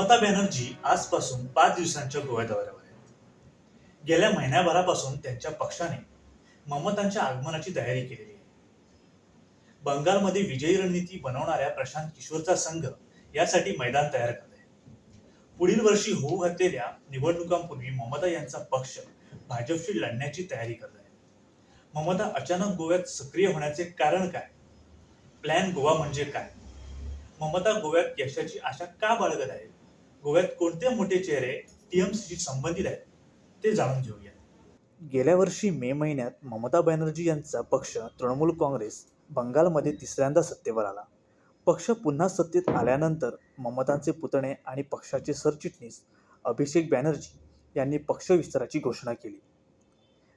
ममता बॅनर्जी आजपासून 5 दिवसांच्या गोव्या दौऱ्यावर आहेत. गेल्या महिन्याभरापासून त्यांच्या पक्षाने ममतांच्या आगमनाची तयारी केलेली आहे. बंगालमध्ये विजयी रणनीती बनवणाऱ्या प्रशांत किशोरचा संघ यासाठी मैदान तयार करत आहे. पुढील वर्षी होऊ घातलेल्या निवडणुकांपूर्वी ममता यांचा पक्ष भाजपशी लढण्याची तयारी करत आहे. ममता अचानक गोव्यात सक्रिय होण्याचे कारण काय? प्लॅन गोवा म्हणजे काय? ममता गोव्यात यशाची आशा का बाळगत आहेत? गोव्यात कोणते मोठे चेहरे टीएमसीशी संबंधित आहेत ते जाणून घेऊया. गेल्या वर्षी मे महिन्यात ममता बॅनर्जी यांचा पक्ष तृणमूल काँग्रेस बंगालमध्ये तिसऱ्यांदा सत्तेवर आला. पक्ष पुन्हा सत्तेत आल्यानंतर ममतांचे पुतणे आणि पक्षाचे सरचिटणीस अभिषेक बॅनर्जी यांनी पक्ष विस्ताराची घोषणा केली.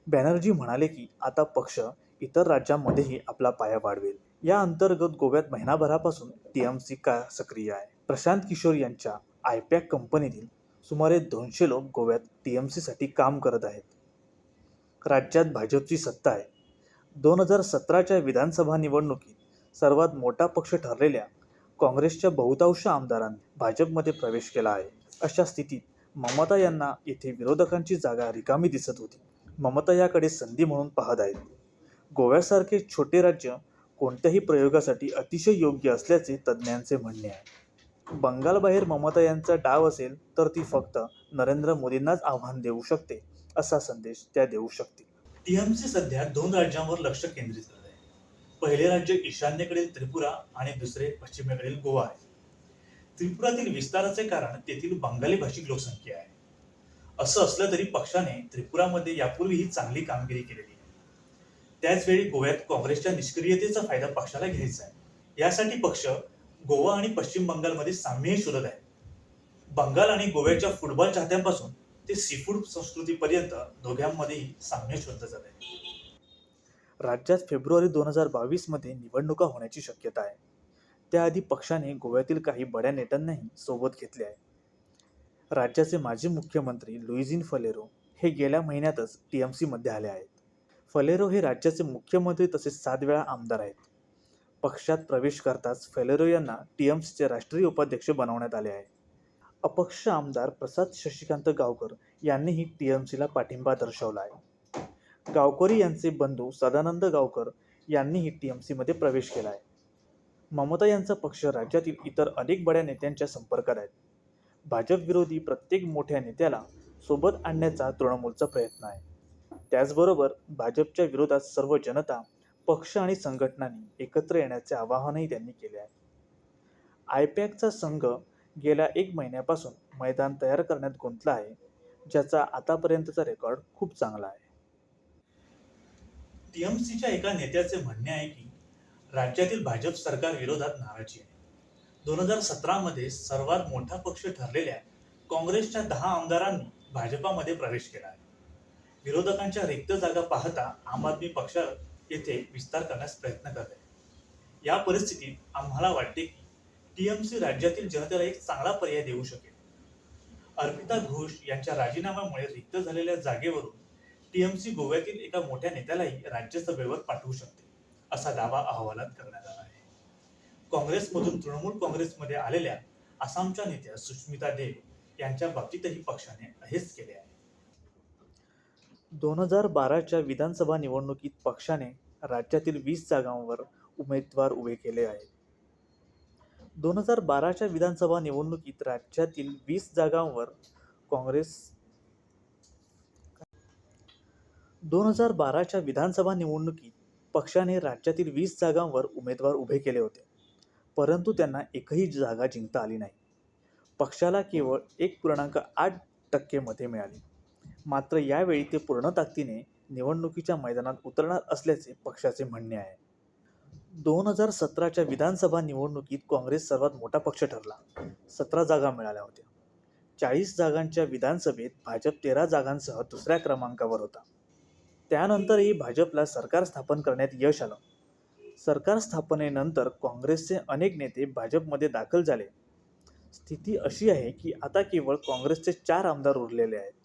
बॅनर्जी म्हणाले की आता पक्ष इतर राज्यांमध्येही आपला पाया वाढवेल. या अंतर्गत गोव्यात महिनाभरापासून टीएमसी का सक्रिय आहे. प्रशांत किशोर यांच्या आयपॅक कंपनीतील सुमारे 200 लोक गोव्यात टीएमसीसाठी काम करत आहेत. राज्यात भाजपची सत्ता आहे. 2017च्या विधानसभा निवडणुकीत सर्वात मोठा पक्ष ठरलेल्या काँग्रेसच्या बहुतांश आमदारांनी भाजपमध्ये प्रवेश केला आहे. अशा स्थितीत ममता यांना येथे विरोधकांची जागा रिकामी दिसत होती. ममता याकडे संधी म्हणून पाहत आहेत. गोव्यासारखे छोटे राज्य कोणत्याही प्रयोगासाठी अतिशय योग्य असल्याचे तज्ज्ञांचे म्हणणे आहे. बंगालबाहेर ममता यांचा डाव असेल तर ती फक्त नरेंद्र मोदींनाच आव्हान देऊ शकते असा संदेश त्या देऊ शकतील. टीएमसी सध्या 2 राज्यांवर लक्ष केंद्रित करत आहे. पहिले राज्य ईशान्येकडील त्रिपुरा आणि दुसरे पश्चिमेकडील गोवा आहे. त्रिपुरातील विस्ताराचे कारण तेथील बंगाली भाषिक लोकसंख्या आहे. असं असलं तरी पक्षाने त्रिपुरामध्ये यापूर्वीही चांगली कामगिरी केलेली आहे. त्याचवेळी गोव्यात काँग्रेसच्या निष्क्रियतेचा फायदा पक्षाला घ्यायचा आहे. यासाठी पक्ष गोवा आणि पश्चिम बंगालमध्ये साम्यही शोधत आहे. बंगाल आणि गोव्याच्या फुटबॉल चाहत्यांपासून ते सीफूड संस्कृतीपर्यंत दोघांमध्येही साम्य शोधलं जात आहे. राज्यात फेब्रुवारी 2022 मध्ये निवडणुका होण्याची शक्यता आहे. त्याआधी पक्षाने गोव्यातील काही बड्या नेत्यांनाही सोबत घेतले आहे. राज्याचे माजी मुख्यमंत्री लुइजिन फलेरो हे गेल्या महिन्यातच टीएमसीमध्ये आले आहेत. फलेरो हे राज्याचे मुख्यमंत्री तसेच 7 वेळा आमदार आहेत. पक्षात प्रवेश करताच फलेरो यांना टीएमसीचे राष्ट्रीय उपाध्यक्ष बनवण्यात आले आहे. अपक्ष आमदार प्रसाद शशिकांत गावकर यांनीही टीएमसीला पाठिंबा दर्शवला आहे. गावकरी यांचे बंधू सदानंद गावकर यांनीही टीएमसीमध्ये प्रवेश केला आहे. ममता यांचा पक्ष राज्यातील इतर अनेक बड्या नेत्यांच्या संपर्कात आहे. भाजप विरोधी प्रत्येक मोठ्या नेत्याला सोबत आणण्याचा तृणमूलचा प्रयत्न आहे. त्याचबरोबर भाजपच्या विरोधात सर्व जनता, पक्ष आणि संघटनांनी एकत्र येण्याचे आवाहनही त्यांनी केले आहे. आयपॅकचा संघ गेल्या 1 महिन्यापासून मैदान तयार करण्यात गुंतला आहे, ज्याचा आतापर्यंतचा रेकॉर्ड खूप चांगला आहे. टीएमसीच्या एका नेत्याचे म्हणणे आहे की राज्यातील भाजप सरकार विरोधात नाराजी आहे. 2017 मध्ये सर्वात मोठा पक्ष ठरलेल्या काँग्रेसच्या 10 आमदारांनी भाजपामध्ये प्रवेश केला आहे. विरोधकांच्या रिक्त जागा पाहता आम आदमी पक्ष येथे विस्तार करण्यास प्रयत्न करत आहे. या परिस्थितीत आम्हाला वाटते की टीएमसी राज्यातील जनतेला एक चांगला पर्याय देऊ शकेल. अर्पिता घोष यांच्या राजीनाम्यामुळे रिक्त झालेल्या जागेवरून टीएमसी गोव्यातील एका मोठ्या नेत्यालाही राज्यसभेवर पाठवू शकते असा दावा अहवालात करण्यात आला आहे. काँग्रेसमधून तृणमूल काँग्रेसमध्ये आलेल्या आसामच्या नेत्या सुष्मिता देव यांच्या बाबतीतही पक्षाने हेच केले आहे. 2012च्या विधानसभा निवडणुकीत पक्षाने राज्यातील 20 जागांवर उमेदवार उभे केले आहेत. 2012च्या विधानसभा निवडणुकीत राज्यातील 20 जागांवर 2012च्या विधानसभा निवडणुकीत पक्षाने राज्यातील 20 जागांवर उमेदवार उभे केले होते, परंतु त्यांना एकही जागा जिंकता आली नाही. पक्षाला केवळ 1.8% मते मिळाली. मात्र यावेळी ते पूर्ण ताकदीने निवडणुकीच्या मैदानात उतरणार असल्याचे पक्षाचे म्हणणे आहे. 2017च्या विधानसभा निवडणुकीत काँग्रेस सर्वात मोठा पक्ष ठरला. 17 जागा मिळाल्या होत्या. 40 जागांच्या विधानसभेत भाजप 13 जागांसह दुसऱ्या क्रमांकावर होता. त्यानंतरही भाजपला सरकार स्थापन करण्यात यश आलं. सरकार स्थापनेनंतर काँग्रेसचे अनेक नेते भाजपमध्ये दाखल झाले. स्थिती अशी आहे की आता केवळ काँग्रेसचे 4 आमदार उरलेले आहेत.